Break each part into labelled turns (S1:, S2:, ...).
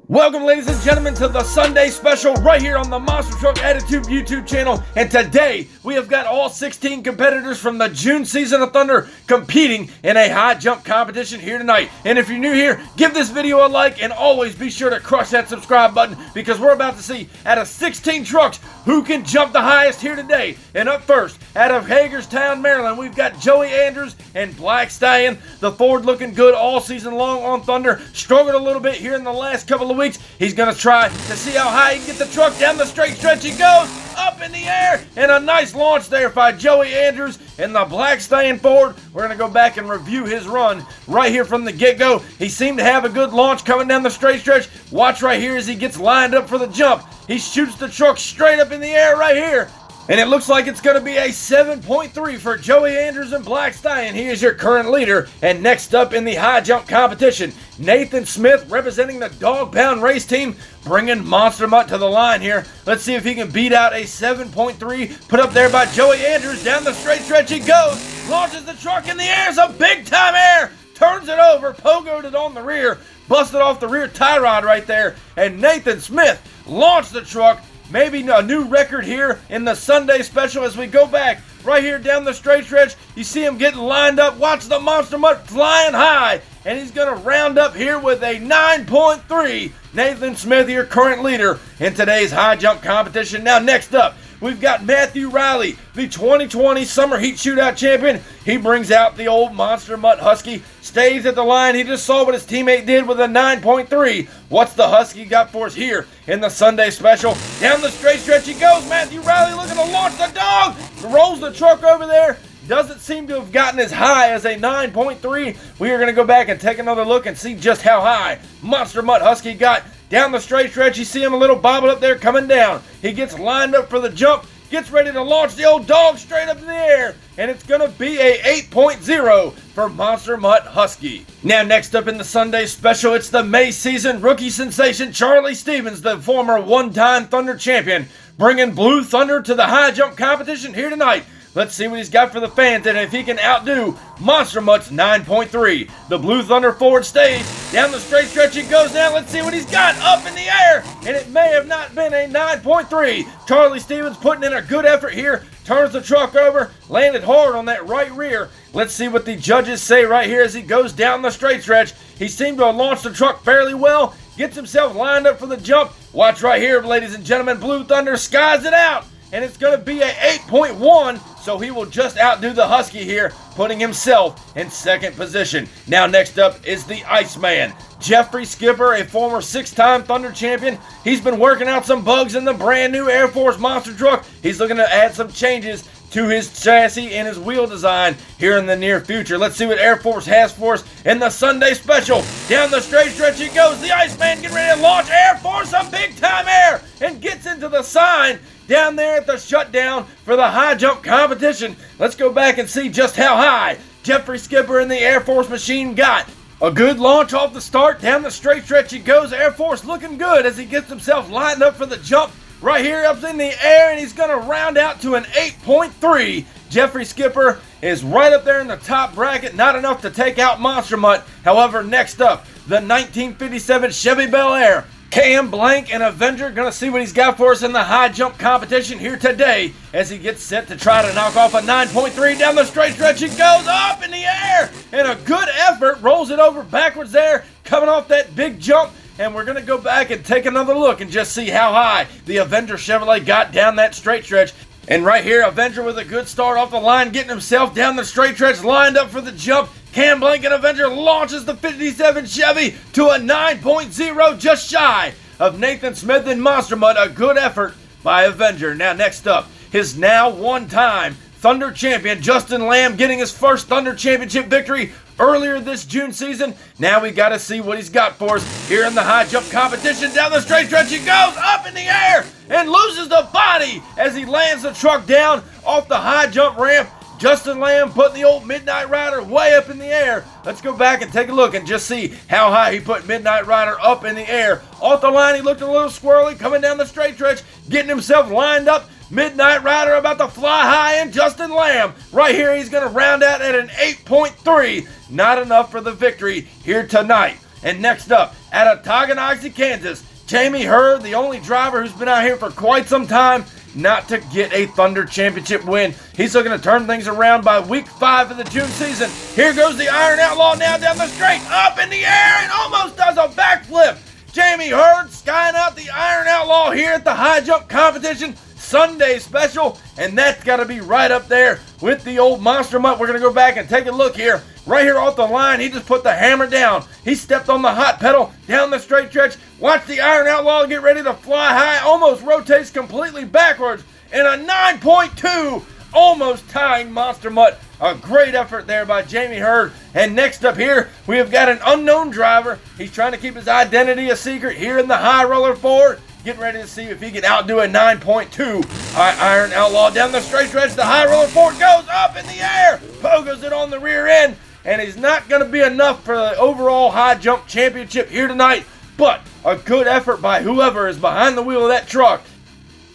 S1: Welcome, ladies and gentlemen, to the Sunday special right here on the Monster Truck Attitude YouTube channel. And today, we have got all 16 competitors from the June season of Thunder competing in a high jump competition here tonight. And if you're new here, give this video a like and always be sure to crush that subscribe button because we're about to see out of 16 trucks who can jump the highest here today. And up first, out of Hagerstown, Maryland, we've got Joey Andrews and Black Stallion. The Ford looking good all season long on Thunder. Struggled a little bit here in the last couple of weeks. He's going to try to see how high he can get the truck. Down the straight stretch he goes, up in the air, and a nice launch there by Joey Andrews and the Black Stallion Ford. We're going to go back and review his run right here from the get-go. He seemed to have a good launch coming down the straight stretch. Watch right here as he gets lined up for the jump. He shoots the truck straight up in the air right here. And it looks like it's going to be a 7.3 for Joey Andrews and Black Stallion. He is your current leader. And next up in the high jump competition, Nathan Smith representing the Dog Pound race team, bringing Monster Mutt to the line here. Let's see if he can beat out a 7.3 put up there by Joey Andrews. Down the straight stretch he goes, launches the truck in the air, it's a big time air, turns it over, pogoed it on the rear, busted off the rear tie rod right there. And Nathan Smith launched the truck. Maybe a new record here in the Sunday special as we go back right here down the straight stretch. You see him getting lined up. Watch the Monster Mutt flying high. And he's going to round up here with a 9.3. Nathan Smith, your current leader in today's high jump competition. Now next up, we've got Matthew Riley, the 2020 Summer Heat Shootout champion. He brings out the old Monster Mutt Husky, stays at the line. He just saw what his teammate did with a 9.3. What's the Husky got for us here in the Sunday special? Down the straight stretch he goes. Matthew Riley looking to launch the dog. Rolls the truck over there. Doesn't seem to have gotten as high as a 9.3. We are going to go back and take another look and see just how high Monster Mutt Husky got. Down the straight stretch, you see him a little bobbled up there coming down. He gets lined up for the jump, gets ready to launch the old dog straight up in the air, and it's going to be a 8.0 for Monster Mutt Husky. Now next up in the Sunday special, it's the May season rookie sensation Charlie Stevens, the former one-time Thunder champion, bringing Blue Thunder to the high jump competition here tonight. Let's see what he's got for the fans and if he can outdo Monster Mutt's 9.3. The Blue Thunder Ford stays. Down the straight stretch he goes now. Let's see what he's got up in the air. And it may have not been a 9.3. Charlie Stevens putting in a good effort here. Turns the truck over. Landed hard on that right rear. Let's see what the judges say right here as he goes down the straight stretch. He seemed to have launched the truck fairly well. Gets himself lined up for the jump. Watch right here, ladies and gentlemen. Blue Thunder skies it out. And it's going to be a 8.1, so he will just outdo the Husky here, putting himself in second position. Now next up is the Iceman, Jeffrey Skipper, a former 6-time Thunder champion. He's been working out some bugs in the brand new Air Force monster truck. He's looking to add some changes to his chassis and his wheel design here in the near future. Let's see what Air Force has for us in the Sunday special. Down the straight stretch he goes. The Iceman getting ready to launch Air Force, a big time air, and gets into the sign down there at the shutdown for the high jump competition. Let's go back and see just how high Jeffrey Skipper and the Air Force machine got. A good launch off the start. Down the straight stretch he goes. Air Force looking good as he gets himself lined up for the jump. Right here up in the air, and he's going to round out to an 8.3. Jeffrey Skipper is right up there in the top bracket. Not enough to take out Monster Mutt. However, next up, the 1957 Chevy Bel Air. Cam Blank and Avenger going to see what he's got for us in the high jump competition here today as he gets set to try to knock off a 9.3. Down the straight stretch he goes, up in the air, and a good effort, rolls it over backwards there, coming off that big jump. And we're going to go back and take another look and just see how high the Avenger Chevrolet got down that straight stretch. And right here, Avenger with a good start off the line, getting himself down the straight stretch, lined up for the jump. Cam Blank and Avenger launches the 57 Chevy to a 9.0, just shy of Nathan Smith and Monster Mutt. A good effort by Avenger. Now next up, his now one-time Thunder champion, Justin Lamb, getting his first Thunder championship victory earlier this June season. Now we got to see what he's got for us here in the high jump competition. Down the straight stretch he goes, up in the air, and loses the body as he lands the truck down off the high jump ramp. Justin Lamb putting the old Midnight Rider way up in the air. Let's go back and take a look and just see how high he put Midnight Rider up in the air. Off the line, he looked a little squirrely, coming down the straight stretch, getting himself lined up. Midnight Rider about to fly high, and Justin Lamb right here, he's going to round out at an 8.3. Not enough for the victory here tonight And next up, out of Dragonoid, Kansas, Jamie Hurd, the only driver who's been out here for quite some time not to get a Thunder Championship win. He's looking to turn things around by week 5 of the June season. Here goes the Iron Outlaw now down the straight, up in the air, and almost does a backflip. Jamie Hurd skying out the Iron Outlaw here at the high jump competition Sunday special, and that's got to be right up there with the old Monster Mutt. We're going to go back and take a look here. Right here off the line, he just put the hammer down. He stepped on the hot pedal down the straight stretch. Watch the Iron Outlaw get ready to fly high. Almost rotates completely backwards. And a 9.2, almost tying Monster Mutt. A great effort there by Jamie Hurd. And next up here, we have got an unknown driver. He's trying to keep his identity a secret here in the High Roller Ford. Getting ready to see if he can outdo a 9.2 Iron Outlaw down the straight stretch. The High Roller Ford goes up in the air. Pogos it on the rear end. And it's not going to be enough for the overall high jump championship here tonight. But a good effort by whoever is behind the wheel of that truck.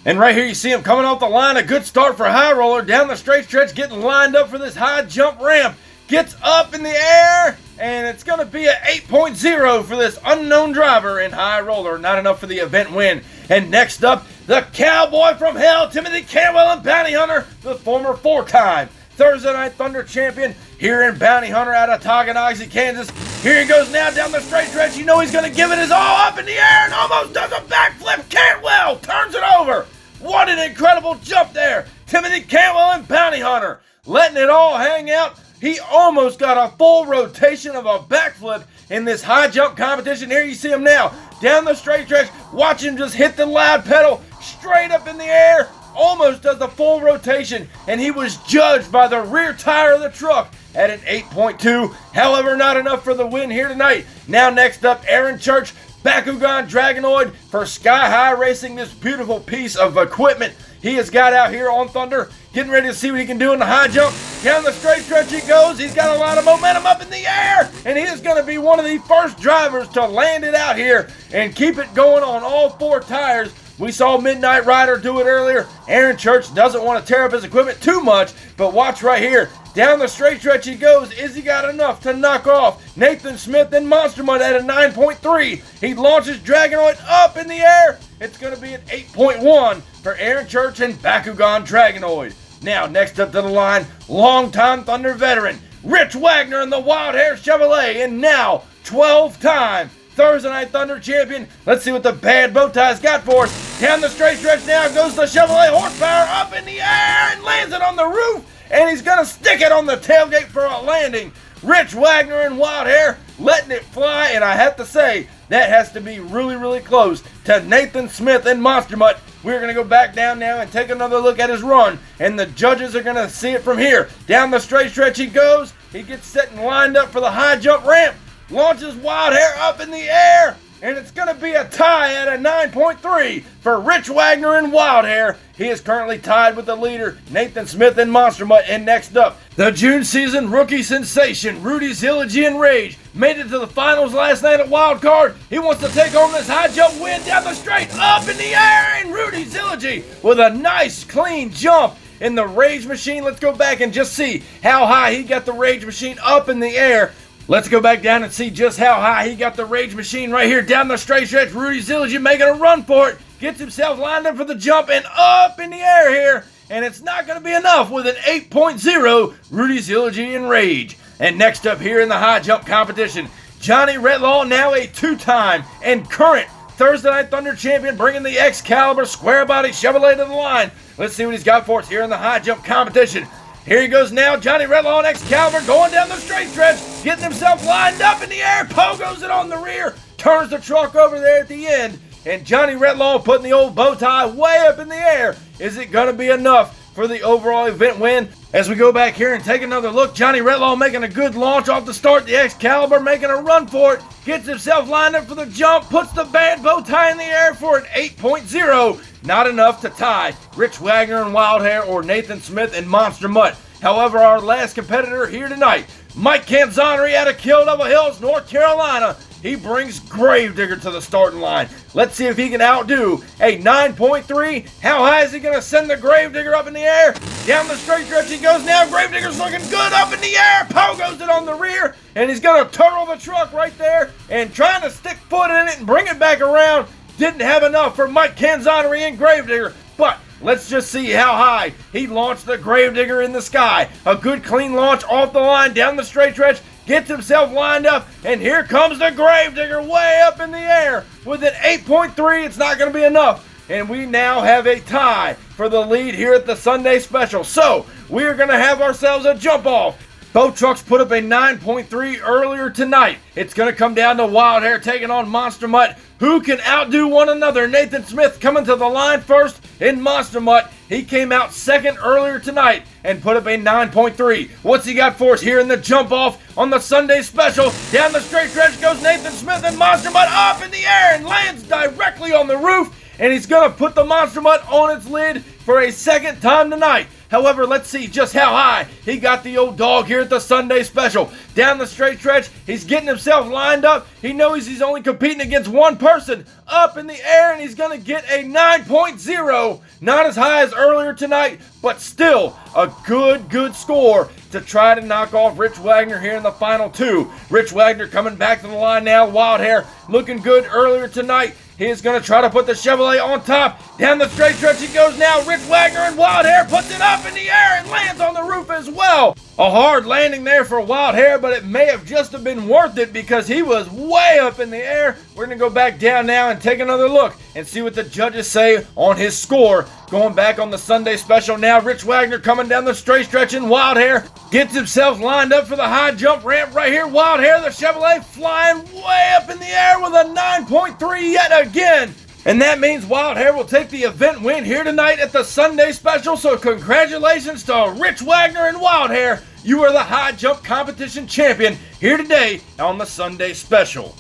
S1: And right here you see him coming off the line. A good start for High Roller down the straight stretch, getting lined up for this high jump ramp. Gets up in the air, and it's going to be an 8.0 for this unknown driver in High Roller. Not enough for the event win. And next up, the Cowboy from Hell, Timothy Cantwell and Bounty Hunter, the former 4-time Thursday Night Thunder champion here in Bounty Hunter out of Dragonoid, Kansas. Here he goes now down the straight stretch. You know he's going to give it his all, up in the air and almost does a backflip. Cantwell turns it over. What an incredible jump there. Timothy Cantwell and Bounty Hunter letting it all hang out. He almost got a full rotation of a backflip in this high jump competition. Here you see him now down the straight stretch. Watch him just hit the loud pedal straight up in the air. Almost does the full rotation, and he was judged by the rear tire of the truck at an 8.2. However, not enough for the win here tonight. Now next up, Aaron Church, Bakugan Dragonoid for Sky High Racing, this beautiful piece of equipment he has got out here on Thunder. Getting ready to see what he can do in the high jump. Down the straight stretch he goes. He's got a lot of momentum up in the air, and he is going to be one of the first drivers to land it out here and keep it going on all 4 tires. We saw Midnight Rider do it earlier. Aaron Church doesn't want to tear up his equipment too much, but watch right here. Down the straight stretch he goes. Is he got enough to knock off Nathan Smith and Monster Mutt at a 9.3? He launches Dragonoid up in the air. It's going to be an 8.1 for Aaron Church and Bakugan Dragonoid. Now, next up to the line, longtime Thunder veteran, Rich Wagner in the Wild Hair Chevrolet, and now 12-time Thursday Night Thunder champion. Let's see what the bad bow tie's got for us. Down the straight stretch now goes the Chevrolet horsepower up in the air and lands it on the roof, and he's going to stick it on the tailgate for a landing. Rich Wagner in Wild Hair letting it fly, and I have to say, that has to be really, really close to Nathan Smith and Monster Mutt. We're going to go back down now and take another look at his run, and the judges are going to see it from here. Down the straight stretch he goes. He gets set and lined up for the high jump ramp. Launches Wild Hair up in the air, and it's going to be a tie at a 9.3 for Rich Wagner and Wild Hair. He is currently tied with the leader, Nathan Smith and Monster Mutt. And next up, the June season rookie sensation, Rudy Zilligy and Rage, made it to the finals last night at Wild Card. He wants to take home this high jump win down the straight, up in the air, and Rudy Zilligy with a nice clean jump in the Rage Machine. Let's go back and just see how high he got the Rage Machine up in the air. Let's go back down and see just how high he got the Rage Machine right here down the straight stretch. Rudy Zilligy making a run for it. Gets himself lined up for the jump and up in the air here. And it's not going to be enough with an 8.0 Rudy Zilligy and Rage. And next up here in the high jump competition, Johnny Retlaw, now a 2-time and current Thursday Night Thunder champion, bringing the Excalibur square body Chevrolet to the line. Let's see what he's got for us here in the high jump competition. Here he goes now, Johnny Retlaw and Excalibur going down the straight stretch, getting himself lined up in the air, pogos it on the rear, turns the truck over there at the end, and Johnny Retlaw putting the old bow tie way up in the air. Is it going to be enough for the overall event win? As we go back here and take another look, Johnny Retlaw making a good launch off the start, the Excalibur making a run for it, gets himself lined up for the jump, puts the bad bow tie in the air for an 8.0. Not enough to tie Rich Wagner and Wild Hair or Nathan Smith and Monster Mutt. However, our last competitor here tonight, Mike Canzoneri out of Kill Devil Hills, North Carolina, he brings Gravedigger to the starting line. Let's see if he can outdo a 9.3. How high is he going to send the Gravedigger up in the air? Down the straight stretch he goes now. Gravedigger's looking good up in the air. Pogo's it on the rear, and he's going to turtle the truck right there and trying to stick foot in it and bring it back around. Didn't have enough for Mike Canzoneri and Gravedigger, but let's just see how high he launched the Gravedigger in the sky. A good clean launch off the line down the straight stretch. Gets himself lined up, and here comes the Gravedigger way up in the air with an 8.3. It's not going to be enough, and we now have a tie for the lead here at the Sunday Special. So we are going to have ourselves a jump off. Both trucks put up a 9.3 earlier tonight. It's going to come down to Wild Hair taking on Monster Mutt. Who can outdo one another? Nathan Smith coming to the line first in Monster Mutt. He came out second earlier tonight and put up a 9.3. What's he got for us here in the jump off on the Sunday Special? Down the straight stretch goes Nathan Smith, and Monster Mutt up in the air and lands directly on the roof. And he's going to put the Monster Mutt on its lid for a second time tonight. However, let's see just how high he got the old dog here at the Sunday Special. Down the straight stretch, he's getting himself lined up. He knows he's only competing against one person. Up in the air, and he's going to get a 9.0. Not as high as earlier tonight, but still a good score to try to knock off Rich Wagner here in the final two. Rich Wagner coming back to the line now. Wild Hair looking good earlier tonight. He's going to try to put the Chevrolet on top. Down the straight stretch he goes now. Rich Wagner and Wild Hair puts it up in the air and lands on the roof as well. A hard landing there for Wild Hair, but it may have just have been worth it because he was way up in the air. We're going to go back down now and take another look and see what the judges say on his score. Going back on the Sunday Special now. Rich Wagner coming down the straight stretch, and Wild Hair gets himself lined up for the high jump ramp right here. Wild Hair, the Chevrolet, flying way up in the air with a 9.3 yet again. And that means Wild Hair will take the event win here tonight at the Sunday Special. So congratulations to Rich Wagner and Wild Hair. You are the high jump competition champion here today on the Sunday Special.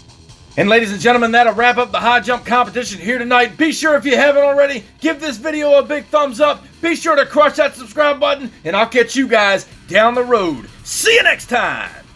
S1: And ladies and gentlemen, that'll wrap up the high jump competition here tonight. Be sure, if you haven't already, give this video a big thumbs up. Be sure to crush that subscribe button, and I'll catch you guys down the road. See you next time.